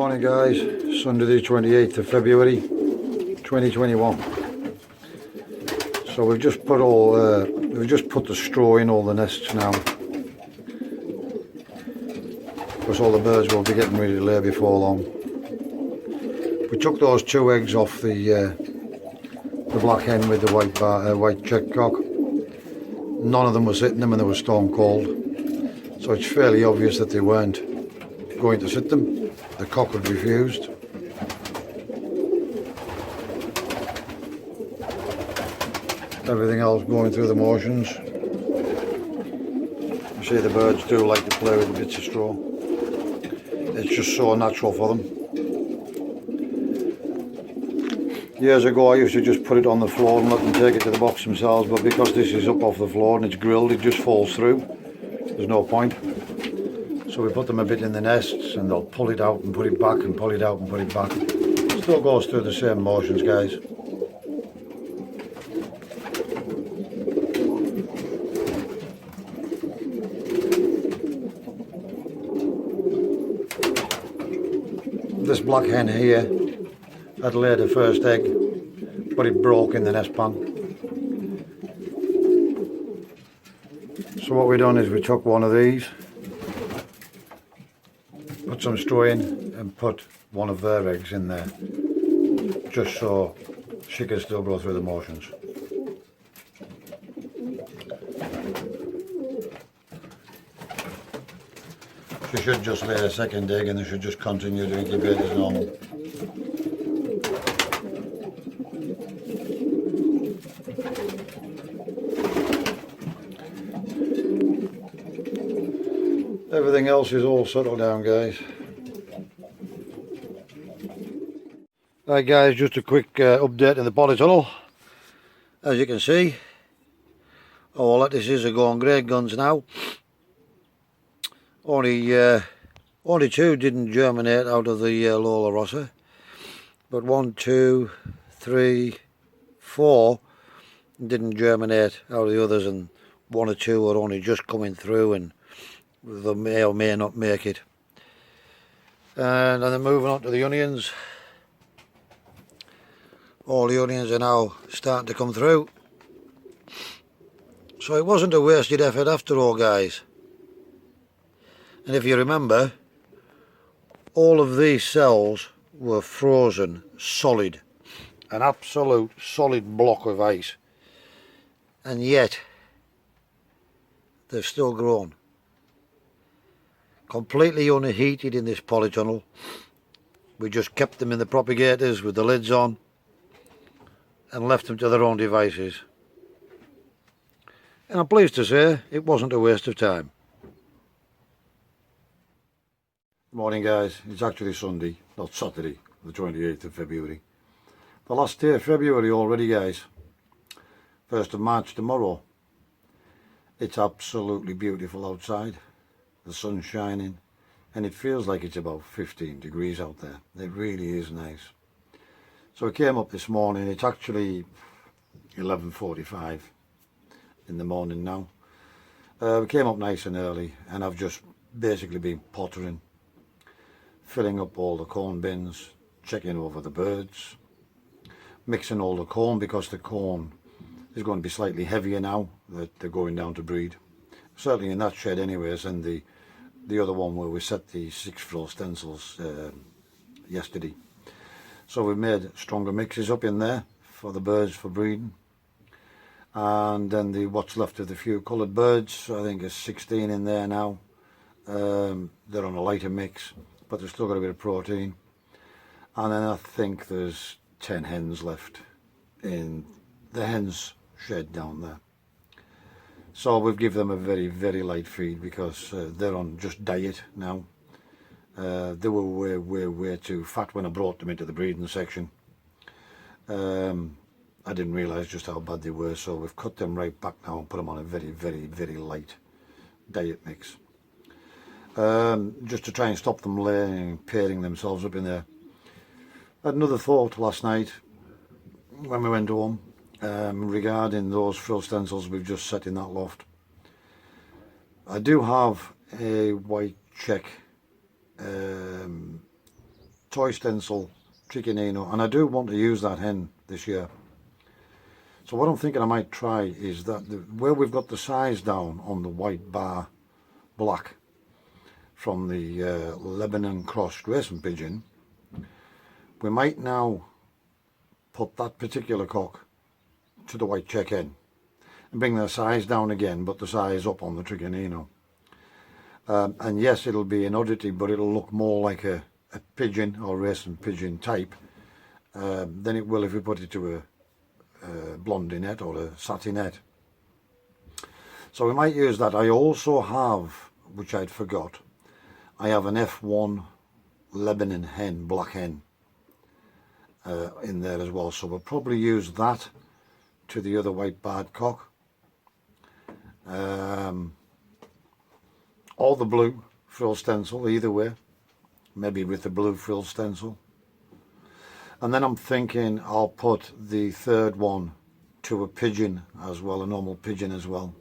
Morning guys, Sunday the 28th of February 2021. So we've just put the straw in all the nests now, because all the birds will be getting ready to lay before long. We took those 2 eggs off the black hen with the white check cock. None of them was hitting them and they were stone cold, so it's fairly obvious that they weren't going to sit them. The cock had refused. Everything else going through the motions. You see, the birds do like to play with the bits of straw. It's just so natural for them. Years ago I used to just put it on the floor and let them take it to the box themselves, but because this is up off the floor and it's grilled, it just falls through. There's no point. So we put them a bit in the nests and they'll pull it out and put it back and pull it out and put it back. Still goes through the same motions, guys. This black hen here had laid the first egg, but it broke in the nest pan. So what we done is we took one of these, put some straw in and put one of their eggs in there, just so she can still go through the motions. She should just lay a second egg and they should just continue to incubate as normal. Everything else is all settled down, guys. Right guys, just a quick update in the polytunnel. As you can see, all lettuces are going great guns now. Only 2 didn't germinate out of the Lola Rossa, but 1, 2, 3, 4 didn't germinate out of the others, and 1 or 2 are only just coming through and they may or may not make it. And then moving on to the onions. All the onions are now starting to come through. So it wasn't a wasted effort after all, guys. And if you remember, all of these cells were frozen solid, an absolute solid block of ice, and yet they've still grown. Completely unheated in this polytunnel. We just kept them in the propagators with the lids on and left them to their own devices. And I'm pleased to say it wasn't a waste of time. Morning guys, it's actually Sunday, not Saturday, the 28th of February. The last day of February already, guys. 1st of March tomorrow. It's absolutely beautiful outside. The sun's shining and it feels like it's about 15 degrees out there. It really is nice. So I came up this morning. It's actually 11:45 in the morning now. We came up nice and early and I've just basically been pottering, filling up all the corn bins, checking over the birds, mixing all the corn, because the corn is going to be slightly heavier now that they're going down to breed. Certainly in that shed anyways, and the other one where we set the 6-row stencils yesterday. So we made stronger mixes up in there for the birds for breeding. And then what's left of the few coloured birds, I think there's 16 in there now. They're on a lighter mix, but they've still got a bit of protein. And then I think there's 10 hens left in the hens shed down there. So we've given them a very, very light feed because they're on just diet now. They were way too fat when I brought them into the breeding section. I didn't realise just how bad they were, so we've cut them right back now and put them on a very, very, very light diet mix. Just to try and stop them laying, pairing themselves up in there. I had another thought last night when we went home. Regarding those frill stencils we've just set in that loft. I do have a white check toy stencil Trichinino, and I do want to use that hen this year. So what I'm thinking I might try is that where we've got the size down on the white bar black from the Lebanon crossed racing pigeon, we might now put that particular cock to the white check hen and bring the size down again, but the size up on the Trichinino. And yes, it'll be an oddity, but it'll look more like a pigeon or racing pigeon type than it will if we put it to a blondinette or a satinette. So we might use that. I also have, which I'd forgot, I have an F1 Lebanon hen, black hen, in there as well. So we'll probably use that to the other white barred cock. Or the blue frill stencil, either way. Maybe with the blue frill stencil. And then I'm thinking I'll put the third one to a pigeon as well, a normal pigeon as well.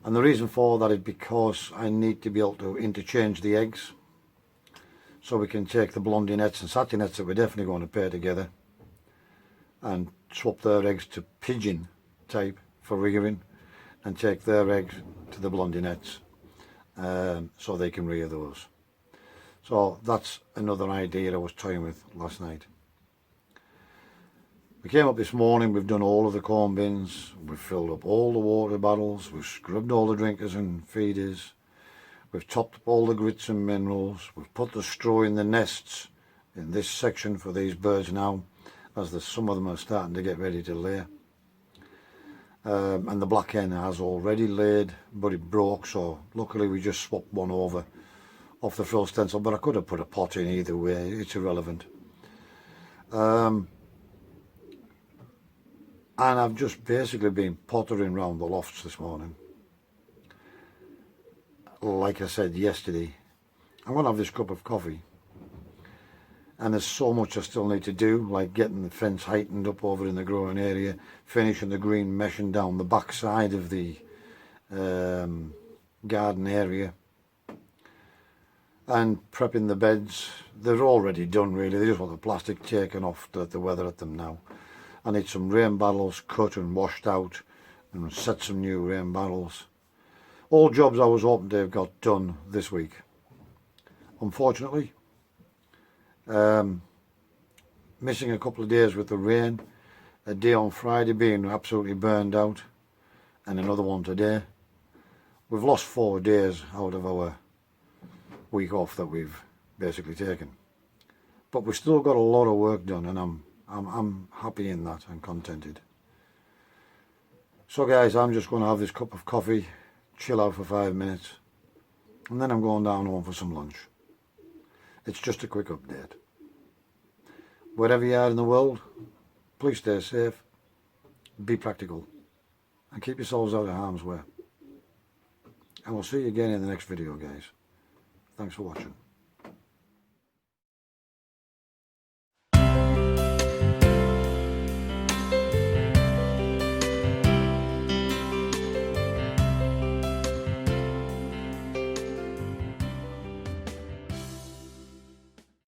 And the reason for that is because I need to be able to interchange the eggs. So we can take the blondinettes and satinettes that we're definitely going to pair together and swap their eggs to pigeon type for rearing, and take their eggs to the blondinettes so they can rear those. So that's another idea I was toying with last night. We came up this morning, we've done all of the corn bins, we've filled up all the water bottles, we've scrubbed all the drinkers and feeders, we've topped up all the grits and minerals, we've put the straw in the nests in this section for these birds now, as some of them are starting to get ready to lay. And the black hen has already laid, but it broke, so luckily we just swapped one over off the frill stencil, but I could have put a pot in either way, it's irrelevant. And I've just basically been pottering around the lofts this morning. Like I said yesterday, I'm going to have this cup of coffee, and there's so much I still need to do, like getting the fence heightened up over in the growing area, finishing the green meshing down the back side of the garden area, and prepping the beds. They're already done really, they just want the plastic taken off the weather at them now. I need some rain barrels cut and washed out and set some new rain barrels. All jobs I was hoping to have got done this week. Unfortunately, missing a couple of days with the rain, a day on Friday being absolutely burned out, and another one today. We've lost 4 days out of our week off that we've basically taken, but we've still got a lot of work done, and I'm happy in that and contented. So guys, I'm just going to have this cup of coffee, chill out for 5 minutes, and then I'm going down home for some lunch. It's just a quick update. Wherever you are in the world, please stay safe, be practical, and keep yourselves out of harm's way. And we'll see you again in the next video, guys. Thanks for watching.